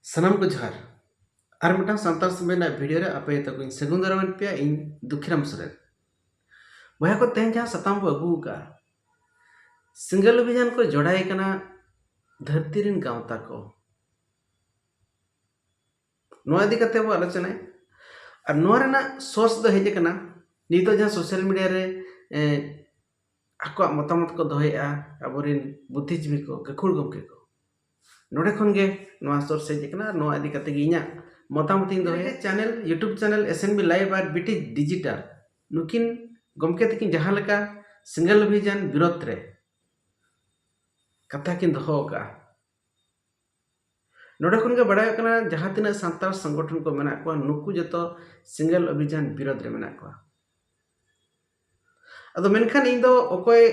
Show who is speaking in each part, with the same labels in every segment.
Speaker 1: सनम को जोहार और मिटान सानताल समय वीडियो रे आपे तक सगुन दारामन पे इन दुखीराम सोरेन वह को तेन जहाँ सताम को अगू का सिंगल अभियान को जोड़ाए कना धरती रिन गांवता को नोआ इदी कते वो आलोचना और नोआ रेना सोर्स दो हेजे कना नितो जहाँ सोशल मीडिया रे आको मतामत को दोहेआ अबोरिन बुद्धिजीवी को गखुड़ गमके को नोडे खन गे नोआ सोर्स हेजे कना नोआ इदी कते गे इना मतामत इन दोहे channel YouTube channel SNB live और बीटी डिजिटल नुकिन गमके तकिन जहाँ लका सिंगल अभियान विरोध रे कथा किन दोहो का नोडे खन गे बड़ाय कना जहाँ तिना सांताल संगठन को मेना को नुकु जतो सिंगल अभियान विरोध रे मेना को अदो मेनखान इन दो ओकोय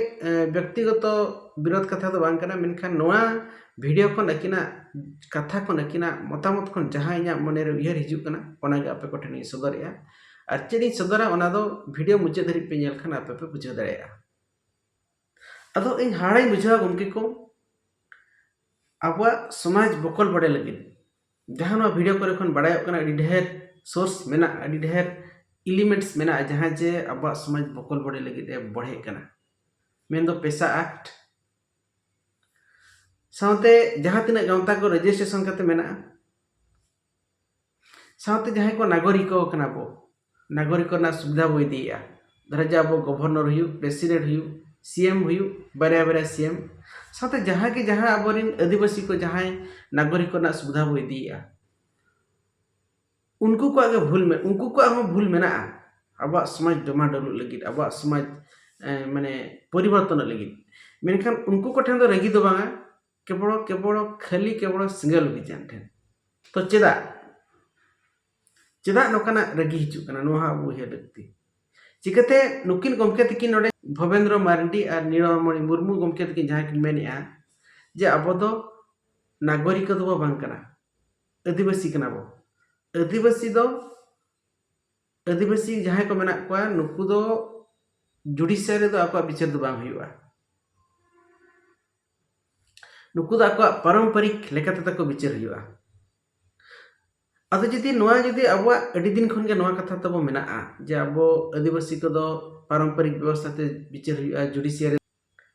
Speaker 1: व्यक्तिगत विरोध कथा तो बांग कना मेनखान नोआ वीडियो को नकिना कथा को नकिना मतामत को जहाँ इना मने रे उयहर हिजु कना ओना गे आपे को ठेनी सदरया और चेनी सदरा ओना दो वीडियो मुचे धरि पे नेल खान आपे पे बुझे दाड़ेया अदो इन हाड़ाई बुझा गमके को आबवा समाज बकल बड़े लगे जहाँ नोआ वीडियो करे खन बड़ाय कना अडी ढेर सोर्स मेना अडी ढेर एलिमेंट्स मेना जहाँ जे आबवा समाज बकल बड़े लगे बढ़े कना मेन दो पैसा एक्ट साउते जहाँ तिना गांवता को रजिस्ट्रेशन करते मेना साउते जहाँ को नागरिको कना बो नागरिक ना सुविधा बो इदिया धरजा अब गवर्नर हुयु प्रेसिडेंट हुयु सीएम हुयु बारे बारे सीएम साथे जहाँ के जहाँ अबरिन आदिवासी को जहाँ नागरिक ना सुविधा बो इदिया उनको को आगे भूल में उनको को आगे भूल में ना अब समाज डमाडोल लगी अब समाज माने परिवर्तन लगी मेनखान उनको को ठेन दो रगी दो बांगा केवल खाली केवल सिंगल अभियान ठेन तो चेदा नोकाना रगी हिजु कना नोहा अबो हे लगती चिकते नुकिन गमके तकिन नोडे भवेंद्र मार्डी और नीलमणि मुर्मू गमके तकिन जहाँ किन मेनेआ जे अबो दो नागरिक दो बांग कना आदिवासी कना बो आदिवासी जहाँ को मेना को नुकु दो जुडिशियरी दो आको विचार दो बांग हुआ नुकु दो आको पारंपरिक लेकाते तको विचार हुआ अदो जदि नोआ जदि अब अडी दिन खन गे नोआ कथा तबो मेना जे अब आदिवासी को दो पारंपरिक व्यवस्था ते विचार हुआ जुडिशियरी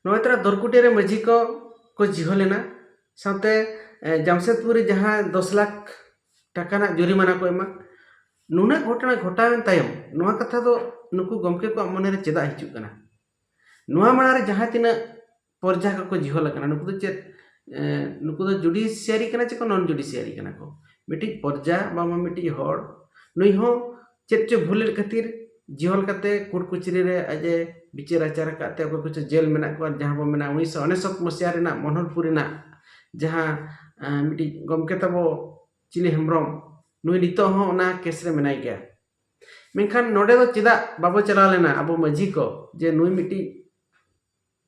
Speaker 1: नोआ तरा दरकुटे रे मजी को जिहो लेना साथे जमशेदपुर जहाँ 10 लाख टाका ना जुरिमाना को एमा नुना घटना घटावन तायम नोआ कथा दो नुकु गमके को मने रे चेदा हिजु कना नोआ माना रे जहाँ तिना परजा को जिहो लगना नुकु दो जुडिशियरी कना चे को नॉन जुडिशियरी कना को मिटी परजा बामा मिटी हर नुई हो चेत चे भूल खातिर जिहल कते कोर्ट कचेरी रे आजे विचार आचार काते को कुछ जेल मेना को जहाँ बो मेना 1999 मसिया रेना मनोहरपुर रेना जहाँ मिटी गमके तबो चिली हेम्ब्रम नुई नितो हो ओना केस रे मेनाई गया मेनखान नोडे दो चेदा बाबो चला लेना अब मजी को जे नुई मिटी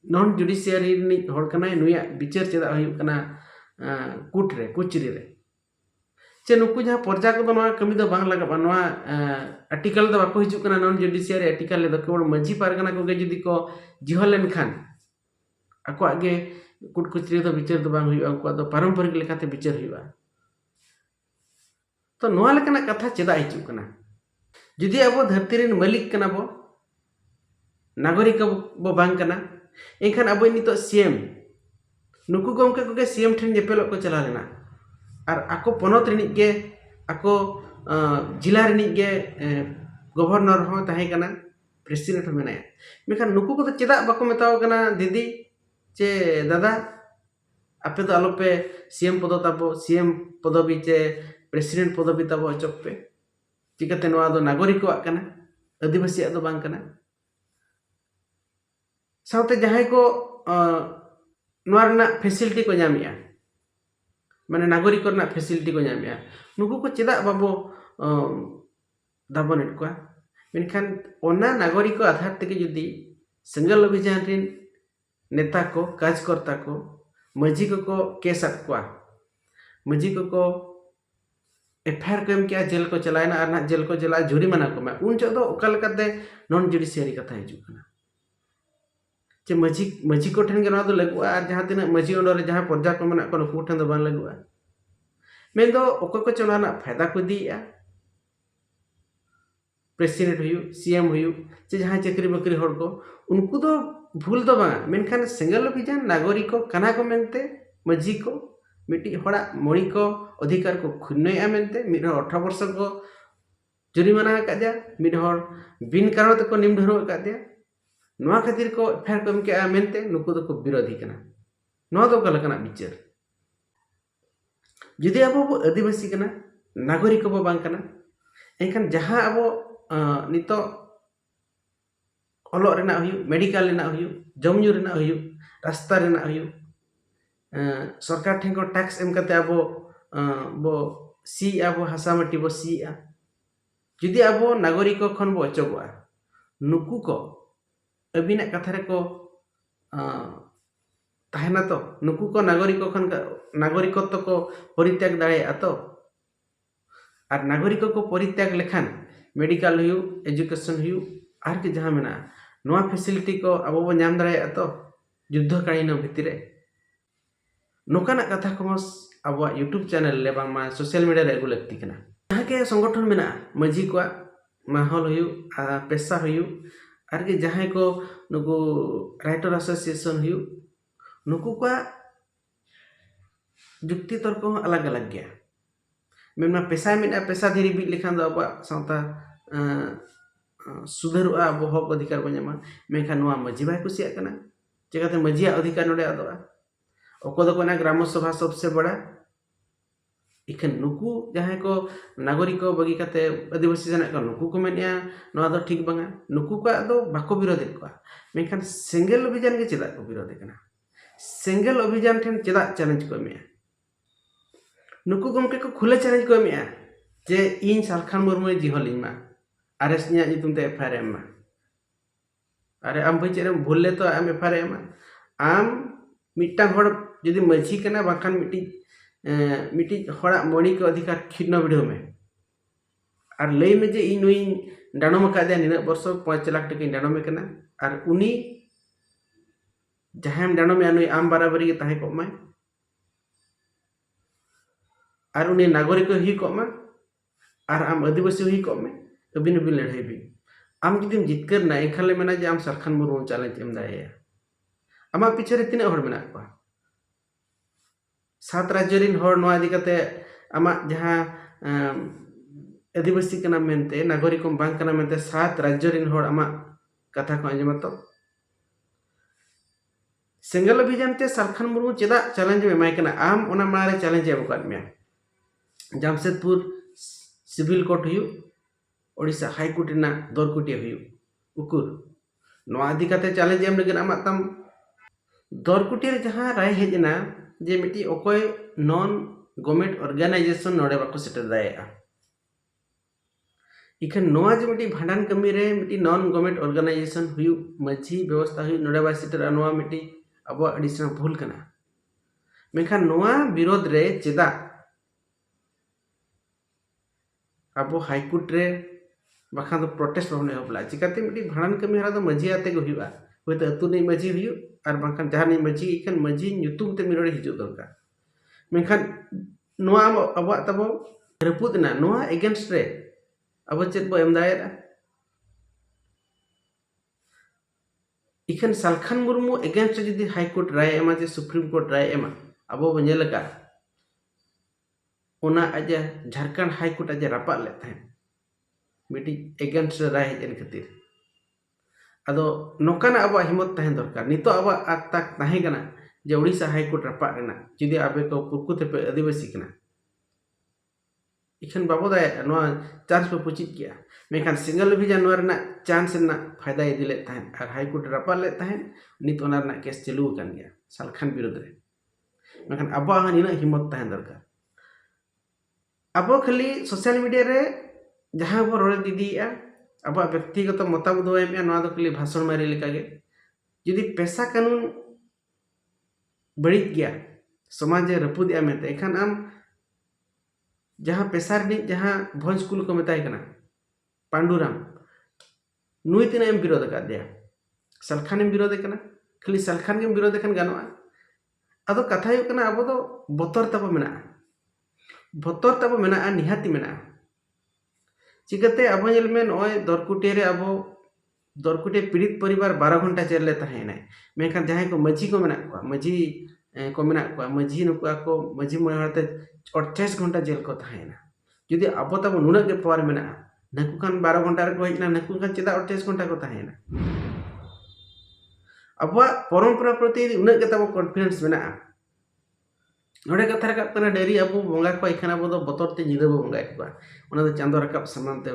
Speaker 1: नॉन जुडिशियरी नि हर कना नुया विचार चेदा हुयु कना कोर्ट रे कचेरी रे चे नुकु जहाँ परजा को नोआ कमी दो बांग लगा नोआ आर्टिकल दो बाको हिजु कना नॉन जुडिशियरी आर्टिकल ले दो केवल मजी पारगना को गे जदी को जिहलेन खान आको आगे कोर्ट कचेरी दो विचार दो बांग हुयु उनको दो पारंपरिक लेकाते विचार हुयु तो नोआ लेकना कथा चेदा हिजु कना जदी अब धरती रेन मालिक कना बो नागरिक बो बांग कना एनखान अब नितो सीएम नुकु गमके को गे सीएम ठेन जेपेलो को चला लेना और आको पनत रिनिक गे आको जिला रिनिक गे गवर्नर हो ताहे कना प्रेसिडेंट हो मेनाया मेखान नुकु को तो चेदा बाको मेताव कना दीदी चे दादा आपे तो आलो पे सीएम पद ताबो सीएम पदवी चे प्रेसिडेंट पदवी ताबो अचोक पे चिकाते नोआ दो नागरिक को कना आदिवासी दो बांग कना साउते जहां को नोआ रना फैसिलिटी को जामिया माने नागरिक ना फैसिलिटी को नामिया नुकु को चेदा बाबो दाबनेट को मेनखान ओना नागरिक आधार तक जदि सिंगल अभियान रिन नेता को कार्यकर्ता को मजी को केस को मजी को एफआईआर को एम किया जेल को चलायना और ना जेल को चला जुरिमाना को मैं उन जो ओका लेकाते नॉन जुडिशियरी कथा हिजु कना चे मजी को ठेन के लगुआ और जहाँ तीन मजी ओडर जहाँ परजा को मेना को नुकु ठेन दो बांग लगुआ मेन दो ओको को चोना ना फायदा को दिया प्रेसिडेंट हुई सीएम हुई से जहाँ चाकरी बाकरी हर को उनको तो भूल तो बांगा मेनखान सेंगल अभियान नागरिक को कना को मेनते मजी को मिट्टी हड़ा मणि को अधिकार को खुन्नया मेनते मिड 18 वर्ष को जुरिमाना कादिया मिड हर बिन कारण तक निम ढरो कादिया नोआ खातिर को फेर को एमके मेनते नुको तो को विरोधी कना नोआ तो कलकना विचार जुदी अब आदिवासी कना नागरिक को बांग कना एनखान जहाँ अब नितो ऑलो रेना हुई मेडिकल रेना हुई जमजू रेना हुई रास्ता रेना हुई सरकार ठें को टैक्स एम करते अब बो सी अब हासा माटी बो सी जुदी अब नागरिक खन बो अचोगवा नुकु को अबिना कथा रे को ताहेना तो नुकु को नागरिक खन नागरिकत्व को परित्याग दाड़ेया तो और नागरिक को परित्याग लेखान मेडिकल हुई एजुकेशन हुई आर के जहाँ मेना नोआ फैसिलिटी को अब बो नाम दाड़ेया तो युद्धकालीन भित्तिरे नोकाना कथा को अब यूट्यूब चैनल ले बांगमा सोशल मीडिया रे अगु लगती कना जहाँ के संगठन मेना मजी को माहौल हुई पेशा हुई आर के जहाँ को नुकु राइटर एसोसिएशन हुई नुकु को जुक्ति तर्क अलग अलग गया मेनमा पेशा मेना पेशा धीरे बीत लेखान अब सावता सुधर अब हक अधिकार बना मेखान मजी बाय कुसिया कना चिकाते मजिया अधिकार नोडे आदोआ ओको दो कोना ग्राम सभा सबसे बड़ा इखन नुकु जहाँ को नागरिक को बगी काते आदिवासी जना को नुकु को मेनिया नोआ दो ठीक बांगा नुकु को दो बाको विरोध को मेखान सेंगल अभियान के चेदा को विरोध कना सेंगल अभियान ठेन चेदा चैलेंज को मेया नुकु गमके को खुले चैलेंज को मेया जे इन सालखान मुर्मु जिहलिन मा आरएस न्या नितुम ते एफआईआर एम मा अरे आम भाई चेरे भूल ले तो आम एफआईआर एम आम मिट्टा हड़ जुदी मझी कना बाखान मिट्टी हड़ा मणि के अधिकार खिन्न वीडियो में और लई में जे इन नुई डाणम का दिया निना वर्ष 5 लाख टका डाणम कना और उनी जहां डाणम नुई आम बराबरी के ताहे को माय और उनी नागरिक ही को मा और आम आदिवासी ही को में अबिन अबिन लड़ाई भी आम जुदी जितकर ना एखाले मेना जे आम सरखान मुर्मु चैलेंज एम दाया आमा पीछे रे तीना हड़ मेना को 7 राज्य रिन हड़ नोआ इदी कते आमा जहां आदिवासी कना मेनते नागरिक बांग कना मेनते 7 राज्य रिन हड़ आमा कथा को अंजमा तो सेंगल अभियान ते सरखान मुर्मु चेदा चैलेंज एमाय कना आम ओना मारे चैलेंज एम कर मे जामशेदपुर सिविल कोर्ट हुई ओडिशा हाई कोर्ट ना दरकुटी हुई उकुर नोआ इदी कते चैलेंज एम लगे आमा तम दरकुटी रे जहां राय हेजना जे मिट्टी ओकोय नॉन गवर्नमेंट ऑर्गेनाइजेशन नोडे बाको सेटर दाया इखन नोआ जे मिट्टी भांडान कमी रे मिट्टी नॉन गवर्नमेंट ऑर्गेनाइजेशन हुई मझी व्यवस्था हुई नोडे बा सेटर नोआ मिट्टी अब अडिसना भूल कना मेखान नोआ विरोध रे चेदा अब हाईकोर्ट रे बाखान तो प्रोटेस्ट होने हबला चिकाते मिट्टी भांडान कमी हरा तो मझी आते गो हुआ होय तो अतु नहीं मझी हुई और बाखान जहां नहीं मझी इखन मझी ᱧᱩᱛᱩᱢ ते मिरोड़े हिजु दरकार मेखान नोआ अब तब रपुदना नोआ अगेंस्ट रे अब चेत बो एम दायरा इखन सालखान मुर्मु अगेंस्ट जदी हाई कोर्ट राय एमा जे सुप्रीम कोर्ट राय एमा अब बो नेलका ओना अजे झारखंड हाई कोर्ट अजे रापा ले था मिटी अगेंस्ट राय हेजन खातिर अदो नोकाना अब हिम्मत तहन दरकार नितो अब तक ताहे कना जे ओडिशा हाई कोर्ट रापा रेना जदी आबे को पुरकुते पे आदिवासी कना इखन बाबो दाय नो चांस पे पुचित किया मेखान सिंगल अभियान नो रेना चांस ना फायदा इदिले तहन और हाई कोर्ट रापा ले तहन नित ओना रेना केस चालू कान गया सालखान विरोध रे मेखान अब निना हिम्मत तहन दरकार अब खाली सोशल मीडिया रे जहां बो रोड दीदीया अब व्यक्तिगत मतामत एम ना खाली भाषण मारी लेका गे जदि पेशा कानून बड़ित गया समाज रपुद मेते एखान आम जहां पेशा जहां भोज स्कूल को मेताय कना पांडुराम नुई तीना एम विरोध का दिया सालखान एम विरोध कना खाली सालखान के विरोध खान गानोआ अदो कथा हुई कना अब दो बतर तब मेना बतर तब मेना निहाती मेना चिकाते अब में नॉय दरकुटे रे अब दरकुटे पीड़ित परिवार 12 घंटा जेल ले तहेना मेखान जहां को मझी को मेना को मेना मझी नुकुआ को मझी मोय हरते 48 घंटा जेल को तहेना जुदी अब तब नुना के पावर मेना नकु खान 12 घंटा रे को हजना नकु खान चेदा 48 घंटा को तहेना अब परंपरा प्रति उना के तब कॉन्फिडेंस मेना नोडे कथा रकाब कना डेरी अब बंगा को इखान अब दो बतर ते निदा बो बंगा को उना दो चांदो रकाब समान ते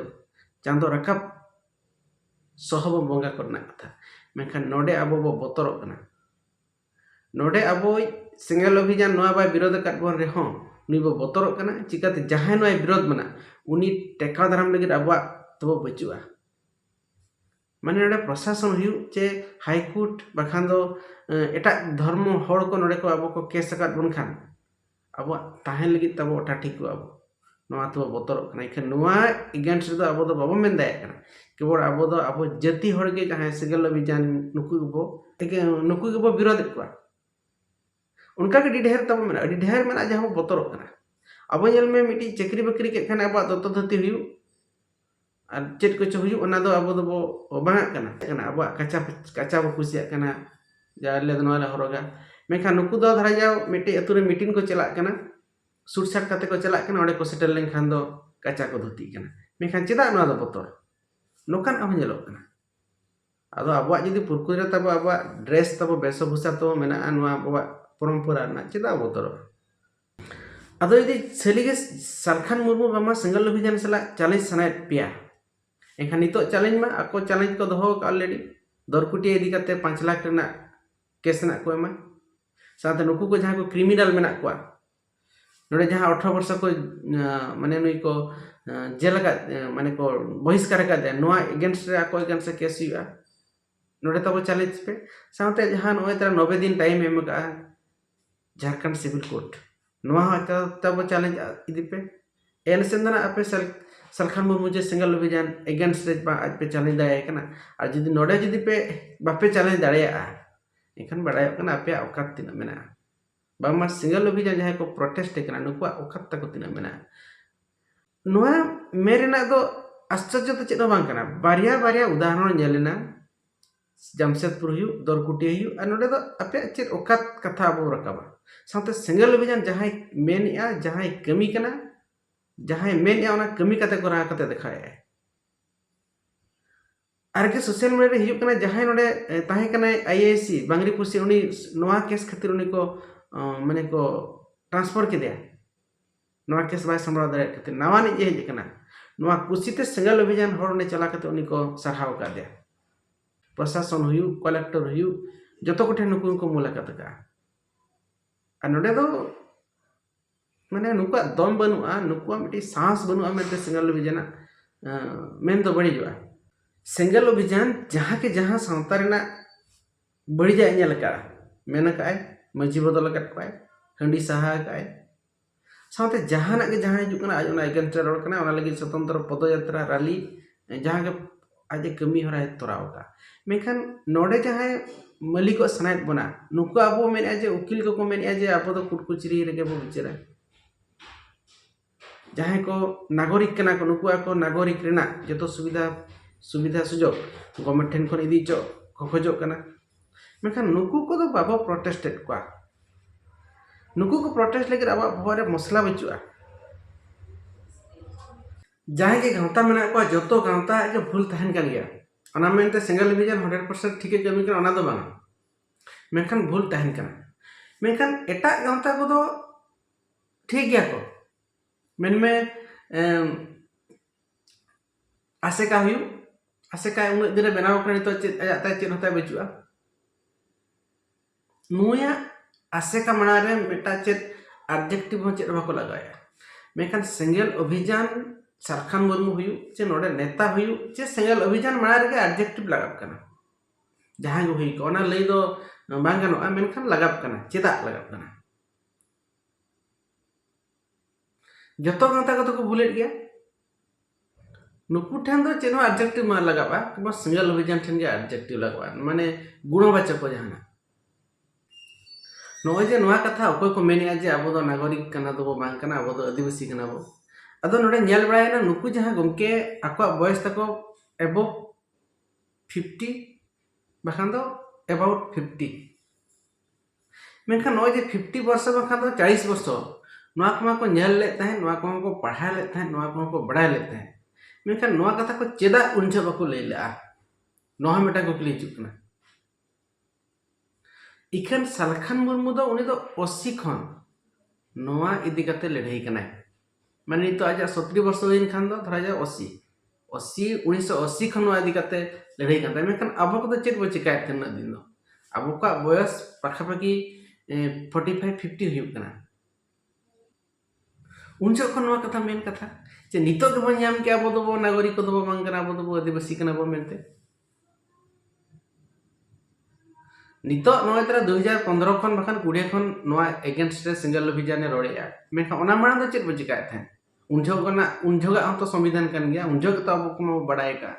Speaker 1: चांदो रकाब सहब बंगा करना कथा मेखान नोडे अब बो बतर कना नोडे अब सेंगेल अभियान नोआ बाय विरोध काट बन रे हो नुई बो बतर कना चिकाते जहां नोय विरोध मना उनी टेका धराम लगे अब तब बचुआ माने नोडे प्रशासन हुई चे हाईकोर्ट बखान दो एटा धर्म हड़ को नोडे को अब को केस काट बन खान अब ताहें लगी तब ओटा ठीक अब नोआ तो बतर कना इखे नोआ एगेंस्ट दो अब दो बाबो मेन दाय कना केवल अब दो अब जाति हड़ के जहां सेंगेल अभियान नुकु गबो विरोध को उनका के ढेर तब मेना ढेर मेना जहां बतर कना अब जेल में मिटी चक्री बकरी के खान अब दत्त धती हुई और चेट को हुई ओना दो अब दो बो बांगा कना अब कच्चा कच्चा बो कुसिया कना जाले दो नोला हरोगा मेखा नुकु दो धरा जाओ मिटी अतुरे मीटिंग को चला कना सुरसाट काते को चला कना ओडे को सेटल लेन खान दो कच्चा को धोती कना मेखा चेदा नोआ दो बतर नोकान अब जेलो कना आदो अब जदी पुरकुरे तब अब ड्रेस तब वेशभूषा तो मेना नोआ अब परंपरा ना चेदा बतर आदो यदि सलीगे सालखान मुर्मू बामा सेंगेल अभियान सला चैलेंज सनायत पिया एखान नितो चैलेंज मा आको चैलेंज को दोहो ऑलरेडी दरकुटी इदी काते 5 लाख रेना केस ना को एमा साथे नुकु को जहां को क्रिमिनल मेना को नोडे जहां 18 वर्ष को माने नुई को जेल का माने को बहिष्कार का दे नोआ अगेंस्ट रे आको अगेंस्ट से केस हुआ नोडे तब चैलेंज पे साथे जहां नोए तरा 90 दिन टाइम एम का झारखंड सिविल कोर्ट नोआ तब चैलेंज इदी पे एन सेंदना आपे सालखान मुर्मू जे सेंगेल अभियान अगेंस्ट रे आज पे चैलेंज दाय कना और जदी नोडे जदी पे बापे चैलेंज दाड़िया एखान बड़ाय कना आपे औकात तिना मेना बामा सेंगेल अभियान जहां को प्रोटेस्ट कना नुकुआ औकात तक तिना मेना नोआ मेरेना दो आश्चर्य तो चेदो बांग कना बारिया बारिया उदाहरण नेलेना जमशेदपुर हुई दरकुटी हुई और नोडे दो आपे चेद औकात कथा अब रकाबा साथे सेंगेल अभियान जहां मेनया जहां कमी कना जहां मेनया ओना कमी कते को रहा कते दिखाए आर के सोशल मीडिया रे हिजु कना जहां नोडे ताहे कना आईएसी बांगरी पुसी उनी नोआ केस खातिर उनी को माने को ट्रांसफर के दिया नोआ केस बाय संभाल दारे खातिर नावानी जे हिज कना नोआ कुसीते सेंगेल अभियान हर ने चला कते उनी को सराहाव का दिया प्रशासन हुई कलेक्टर हुई जतो कोठे नुकु को मुलाकात का आ नोडे दो माने नुकुआ दम बनुआ नुकुआ मिटी सांस बनुआ मेते सेंगेल अभियान मेन तो बड़ी जोआ सेंगेल अभियान जहां के जहां सावता रेना बड़ी जाय नेल का मेन काय मजी बदल का पाए हंडी सहा काय सावते जहां के जहां हिजु कना आज ओना अगेंस्ट रोड कना ओना लगी स्वतंत्र पदयात्रा रैली जहां के आज कमी हरा तोराव का मेखान नोडे जहां मालिक सनायत बना नुकु अब मेने जे उकिल को मेने जे अब दो कुटकुचरी रेगे बो बिचारा जहां को नागरिक कना को नुकु को नागरिक रेना जतो सुविधा सुजोग गवर्नमेंट ठेन खन इदी चो खोजो कना मेखान नुकु को दो बाबो प्रोटेस्टेड को नुकु को प्रोटेस्ट लगे अब भोरे मसला बचुआ जहां के गांवता मेना को जतो गांवता के भूल तहन का गया ओना मेनते सेंगेल अभियान 100% ठीक है कमी ओना दो बांगा मेखान भूल तहन का मेखान एटा गांवता को दो ठीक गया को मेन में आसेका हुई आसेका उन दिन बनाव कर तो अजाता चेन होता बचुआ नुया आसेका मना रे मेटा चेत एडजेक्टिव हो चेत बाको लगाया मेखान सेंगेल अभियान सालखान मुर्मू हुई चे नोडे नेता हुई चे सेंगेल अभियान मना रे एडजेक्टिव लगाव कना जहां गो हुई को ओना लई दो बांग गानोआ मेनखान लगाव कना चेदा लगाव कना जतो गांता को भूलेट गया नुकु ठेन दो चेनो एडजेक्टिव मा लगावा कि बस सेंगेल अभियान ठेन के एडजेक्टिव लगावा माने गुणवाचक को जहाना नॉय जे नोआ कथा अकोय को मेनिया जे अब नागरिक कना दो बांग कना अब आदिवासी कना बो अदो नोडे नेल बड़ायना नुकु जहां गमके आको बयस तको एबो 50 बखान दो अबाउट 50 मेनखान नॉय जे 50 वर्ष बखान दो 40 वर्ष नोआ को नेल ले ताहे नोआ को पढ़ा ले ताहे नोआ को बड़ा ले ताहे मेनखान नोआ कथा को चेदा उनजे बाको ले लेआ नोहा मेटा को क्ली चुकना इखन सालखान मुर्मू दो उनी दो 80 खन नोआ इदी कते लड़ाई कनाय माने तो आज 70 वर्ष दिन खान दो धरा जा 80 1980 खन नोआ इदी कते लड़ाई कनता मेनखान अब को चेक बो चिकाय तन दिन दो अब का बयस पाखापाखि 45 50 हुई कना उन जो खन नोआ कथा मेन कथा जे नितो दो बन के अब दो नागरिक को दो बांग कना अब दो आदिवासी कना बो मेनते नितो नोय तरा 2015 खन बखान 20 खन नोआ एगेंस्ट रे सिंगल अभियान रोड़ेया मेखा ओना माण दो चेक बचिकाय था उनझोगा हम तो संविधान कन गया उनझोग तो अब को बड़ाय का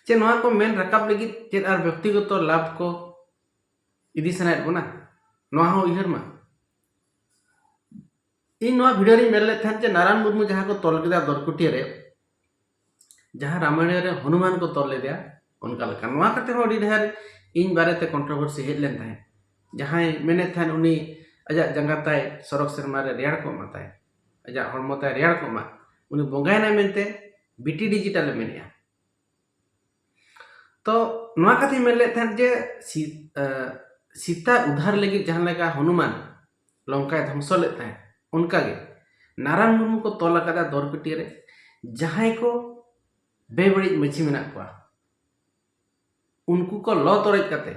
Speaker 1: चे नोआ को मेन रकाब लगी चे आर व्यक्तिगत तो लाभ को इदी सनाय बना नोआ हो इहर मा इन नोआ वीडियो रे मेल ले था जे नारायण मुर्मू जहां को तोल केदा दरकुटी रे जहां रामायण रे हनुमान को तोल ले दिया उनका लका नोआ कते हो ढेर इन बारे ते कंट्रोवर्सी हेज लेन थाहे जहां मेने थान उनी अजा जंगाताय सरक शर्मा रे रेड़ को माताय अजा हरमताय रेड़ को मा उनी बोंगायना मेनते बीटी डिजिटल मेनिया तो नोआ कथि मेले थान जे सीता उद्धार लगी जहां लगा हनुमान लंका ध्वंस ले थाहे उनका गे नारायण मुर्मू को तोल कदा दरकुटी रे जहां को बेबड़ी मछी मेना को उनको को लो तोरज कते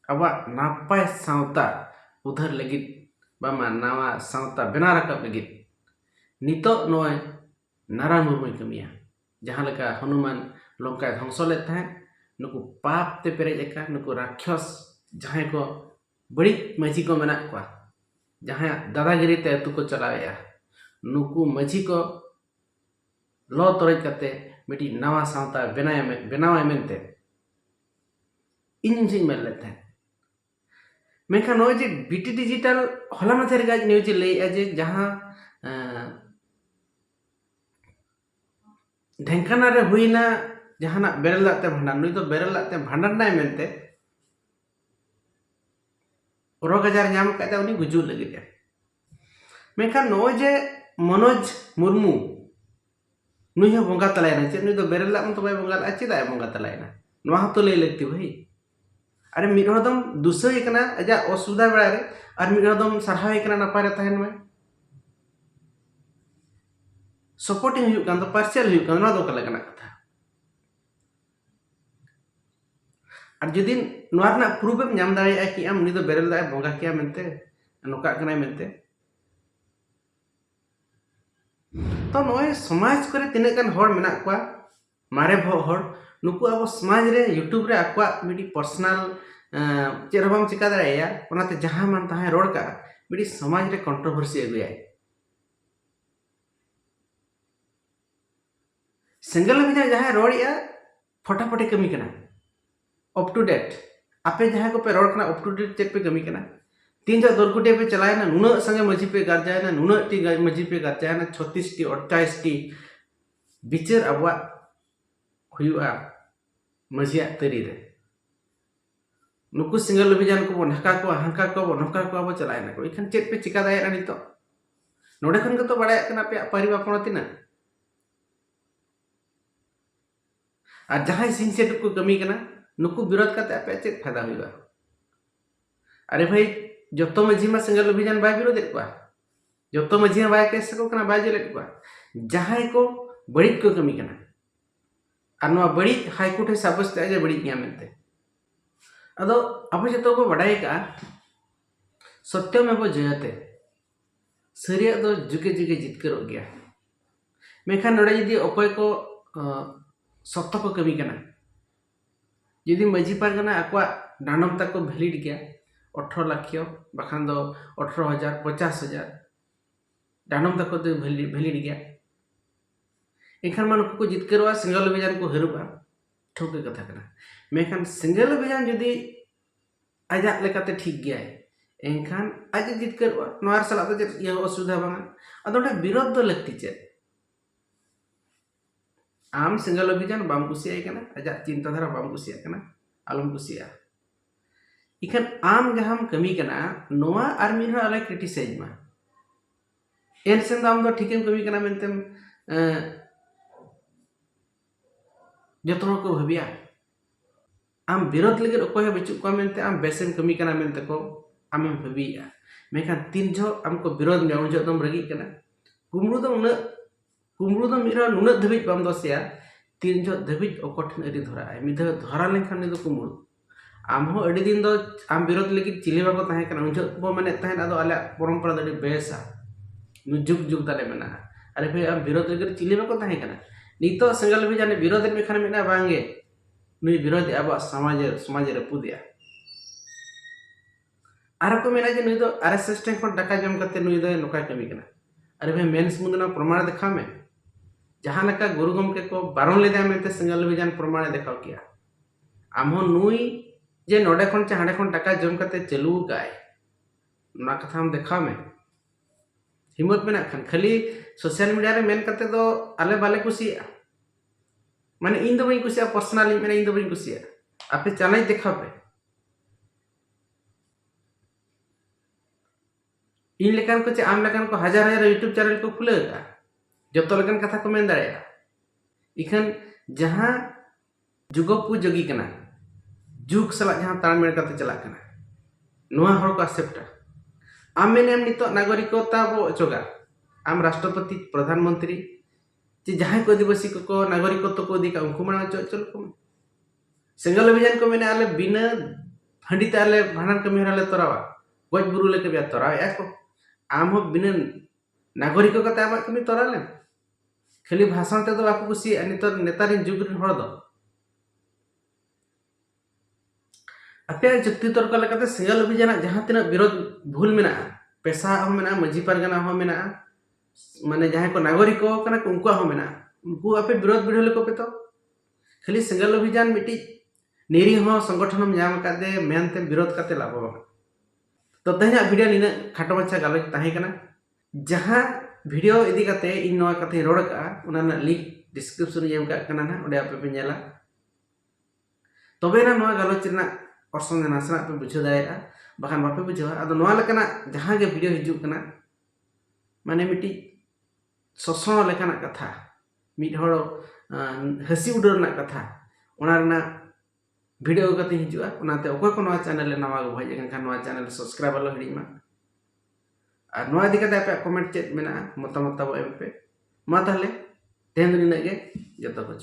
Speaker 1: अब नापाय सावता उधर लगी बामा नावा सावता बना रकब लगी नितो नोय नारायण मुर्मू कमिया जहां लका हनुमान लंका ध्वंस ले था नुकु पाप ते पेरेज एका नुकु राक्षस जहां को बड़ी मझी को मेना को जहां दादागिरी ते अतु को चलावेया नुकु मझी को लो तोरज कते मिटी नावा सावता बनावे मेनते इन मेल लेते हैं मेखा नो जे बीटी डिजिटल हला माथे रे न्यूज ले जे जहां ढेंकाना रे हुईना जहाना बेरल लाते भांडन नुई तो बेरल लाते भांडन नाय मेनते रोग आजार नाम काता उनी गुजु लगी दे मेखा नो जे मनोज मुर्मू नुई हो बोंगा तलायना चे नुई तो बेरल ला तो बाय बोंगा ला चे दाय बोंगा तलायना नोहा तो ले लगती भाई अरे मिडम दुसई कना अजा असुविधा बेड़ा रे और मिडम सरहावे कना नपाय रे तहन में सपोर्टिंग हुई कान तो पार्शियल हुई कान ना दो कला कना कथा और जदि नोआ ना प्रूफ एम नाम दाड़े कि आम उनी दो बेरल दाय बोंगा किया मेनते नोका कना मेनते तो नोय समाज करे तिने कान होड़ मेना को मारे होड़ नुकु अब समाज रे यूट्यूब रे आक्वा मिडी पर्सनल चेरबाम चिका दाया ओनाते जहां मान ताहे रोड का मिडी समाज रे कंट्रोवर्सी अगुया सिंगल में जहां रोडिया फटाफटी कमी कना अप टू डेट आपे जहां को पे रोड कना अप टू डेट चेक पे कमी कना तीन जो दरकुटे पे चलाए ना नुना संगे मझी पे गारजाय ना नुना टी मझी पे गारजाय ना 36 टी 28 टी बिचार अबवा हुआ मझिया तरी रे नुकु सिंगल अभियान को नका को हांका को नका को अब चलाय ना को इखन चेक पे चिका दाय रानी तो नोडे खन को तो बड़ाय कना पे परिवा पणतिना और जहां सिंसेट को कमी कना नुकु विरोध करते पे चेक फायदा हुआ अरे भाई जतो मझी मा सिंगल अभियान बाय विरोध को जतो मझी बाय केस को कना बाय जेले को जहां को बड़ी को कमी कना और नोआ बड़ी हाईकोर्ट है साब्यस्त जे बड़ी गया मेनते अदो अब जतो को बड़ाई का सत्यम एवं जयते सरिया दो जुगे जुगे जितकर गया मेखा नोड़े यदि अकोय को सत्य को कमी कना यदि मझी पारगना आकवा डांडम तक को वैलिड गया 18 लाख बखान दो 18,000 50,000 डांडम तक को वैलिड गया एखान मान को जितकरवा सिंगल अभियान को हरुबा ठोके कथा कना मेखान सिंगल अभियान यदि ajak lekate ठीक गया एनखान आज जितकरवा नोआर सला तो ये असुविधा बांगा अदो ना विरोध दो लगती चे आम सिंगल अभियान बाम कुसिया कना अजा चिंताधारा बाम कुसिया कना आलम कुसिया इखन आम जहां कमी कना नोआ आर्मी रो आले क्रिटिसाइज मा एन सेन दाम दो ठीकेम कमी कना मेनतेम जतनो को भाबिया आम विरोध लगे अकोय बचु को मेनते आम बेसेम कमी कना मेनते को आम भाबिया मेखान तीन जो आमको विरोध में उन जो दम रगी कना कुमरू दो मिरा नुन धबिज बाम दोसिया तीन जो धबिज अकोठन अडी धरा मिध धरा लेखान नि दो कुमरू आम हो अडी दिन दो आम विरोध लगी चिली बाको ताहे कना उन जो बो माने ताहे अदो आले परंपरा दडी बेसा नु जुग जुग दाले मेना अरे भाई आम विरोध लगी चिली बाको ताहे कना नितो संगल भी जाने विरोध मेखान मेना बांगे नुई विरोध अब समाज रे पुदिया आर को मेना जे नुई दो आरएसएस टेन खन टाका जम करते नुई दो नोका कमी कना अरे भाई मेन्स मुंदना प्रमाण देखा में जहां लका गुरु गमके को बारण लेदा मेते संगल विजान प्रमाण देखाव किया आमहो नुई जे नोडे खन चे हाडे खन टाका जम करते चलू गाय ना कथा हम देखा में हिम्मत में ना खन खाली सोशल मीडिया रे मेन करते दो आले बाले कुसिया माने इन दो बई कुसिया पर्सनली माने इन दो बई कुसिया आपे चैनल देखा पे इन लेकान को चे आम लेकान को हजार हजार यूट्यूब चैनल को खुले का जब तो लेकान कथा को मेन दाड़ेया इखन जहां जुगपु जोगी कना जुग सला जहां तालमेल करते चला कना नोआ हर को एक्सेप्ट आम मेनेम नितो नागरिकता बो अचोगा आम राष्ट्रपति प्रधानमंत्री जे जहां को आदिवासी को नागरिकत्व को दिका उनको माना चल को सिंगल अभियान को मेने आले बिना हंडीते आले भांडन कमी हराले तोरावा गज बुरु लेके बिया तोरा याको आम हो बिना नागरिक कते आमा कमी तोराले खाली भाषण ते दो बाको कुसी नितो नेतारिन जुग रिन हड़ दो अपे जुक्ति तर्क लेकाते सिंगल अभियान जहां तिना विरोध भूल मेना पेशा हो मेना मझी पारगना हो मेना माने जहां को नागरिक हो कना उनको हो मेना उनको अपे विरोध बिढोले को पे तो खाली सिंगल अभियान मिटी नेरी हो संगठन में जाम कादे मेनते विरोध काते लाभो तो तहना वीडियो निना खाटो मच्छा गालोच ताहे कना जहां वीडियो इदी काते इन नोआ कथे रोड का उना लिंक डिस्क्रिप्शन रे एम का कना ना ओडे आपे पे नेला तबे ना नोआ गालोच रना ऑप्शन ना सना पे बुझो दाया बाखान बापे बुझो अदो नोआ लकना जहां के वीडियो हिजु कना माने मिटी ससो लेखाना कथा मिट हड़ हसी उडर ना कथा ओना रना वीडियो कते हिजुआ ओनाते ओको को नोआ चैनल ले नवा गो भज एनखान नोआ चैनल सब्सक्राइब लो हिडी मा और नोआ दिका दे पे कमेंट चेत मेना मतामत तब एम पे मा ताहले तेन दिन गे जतो को